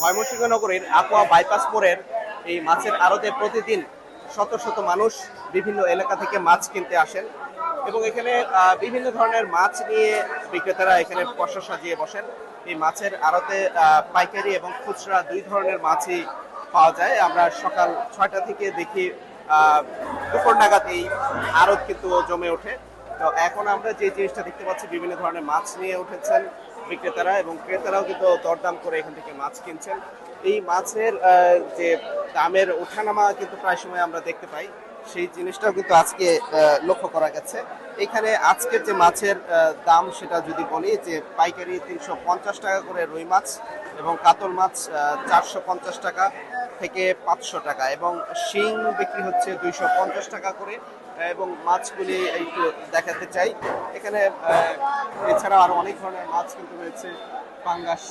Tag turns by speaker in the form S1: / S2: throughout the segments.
S1: ময়মনসিংহ নগরীর Aqua bypass মোড়ের এই মাছের আড়তে প্রতিদিন শত শত মানুষ বিভিন্ন এলাকা থেকে মাছ কিনতে আসেন এবং এখানে বিভিন্ন ধরনের মাছ নিয়ে বিক্রেতারা এখানে পসরা সাজিয়ে বসেন। এই মাছের আড়তে পাইকারি এবং খুচরা দুই ধরনের মাছই পাওয়া যায়। আমরা সকাল 6টা থেকে দেখি দুপুর নাগাদ এই আড়ত কিন্তু জমে ওঠে। তো এখন আমরা যে জিনিসটা দেখতে পাচ্ছি, বিভিন্ন ধরনের মাছ নিয়ে উঠেছেন বিক্রেতারা এবং ক্রেতারাও কিন্তু দরদাম করে এখান থেকে মাছ কিনছেন। এই মাছের যে দামের ওঠানামা কিন্তু প্রায় সময় আমরা দেখতে পাই, সেই জিনিসটাও কিন্তু আজকে লক্ষ্য করা গেছে। এখানে আজকের যে মাছের দাম সেটা যদি বলি, যে পাইকারি 350 টাকা করে রুই মাছ এবং কাতল মাছ 450 টাকা থেকে 500 টাকা এবং শিং বিক্রি হচ্ছে 250 টাকা করে। এবং মাছগুলি একটু দেখাতে চাই, এখানে এছাড়াও আরো অনেক ধরনের মাছ কিন্তু রয়েছে, পাঙ্গাস,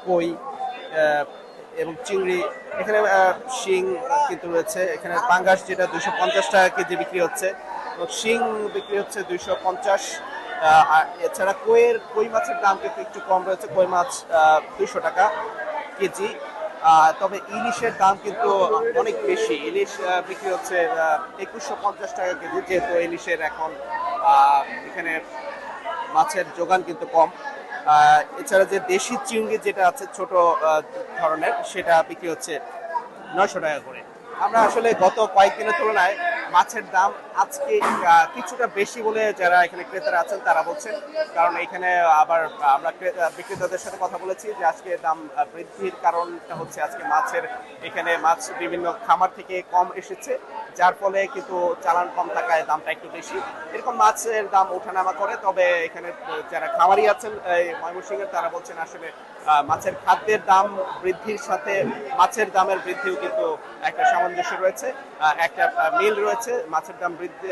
S1: কই এবং চিংড়ি। এখানে শিং কিন্তু রয়েছে, এখানে পাঙ্গাস যেটা 250 টাকা কেজি বিক্রি হচ্ছে, শিং বিক্রি হচ্ছে 250। আর এছাড়া কই মাছের দাম কিন্তু একটু কম রয়েছে, কই মাছ 200 টাকা কেজি। তবে ইলিশের দাম কিন্তু অনেক বেশি, ইলিশ বিক্রি হচ্ছে 2150 টাকা কেজি, যেহেতু ইলিশের এখন এখানে মাছের যোগান কিন্তু কম। এছাড়া যে দেশি চিংড়ি যেটা আছে ছোট ধরনের, সেটা বিক্রি হচ্ছে 900 টাকা করে। আমরা আসলে গত কয়েকদিনের তুলনায় মাছের দাম আজকে কিছুটা বেশি বলে যারা এখানে ক্রেতারা আছেন তারা বলছেন। কারণ এখানে আবার আমরা বিক্রেতাদের সাথে কথা বলেছি যে আজকে দাম বৃদ্ধির কারণটা হচ্ছে আজকে মাছের এখানে মাছ বিভিন্ন খামার থেকে কম এসেছে, যার ফলে কিন্তু চালান কম থাকায় দামটা একটু বেশি। এরকম মাছের দাম ওঠানামা করে। তবে এখানে যারা খামারি আছেন ময়মনসিংহের, তারা বলছেন আসলে মাছের খাদ্যের দাম বৃদ্ধির সাথে মাছের দামের বৃদ্ধিও কিন্তু একটা সামঞ্জস্য রয়েছে, একটা মিল রয়েছে। মাছের দাম বৃদ্ধি,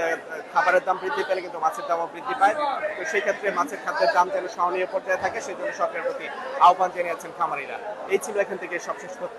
S1: খাবারের দাম বৃদ্ধি পেলে কিন্তু মাছের দামও বৃদ্ধি পায়। তো সেই ক্ষেত্রে মাছের খাদ্যের দাম যেন সহনীয় পর্যায়ে থাকে, সেই জন্য সরকারের প্রতি আহ্বান জানিয়েছেন খামারিরা। এই ছিল এখান থেকে সবশেষ তথ্য।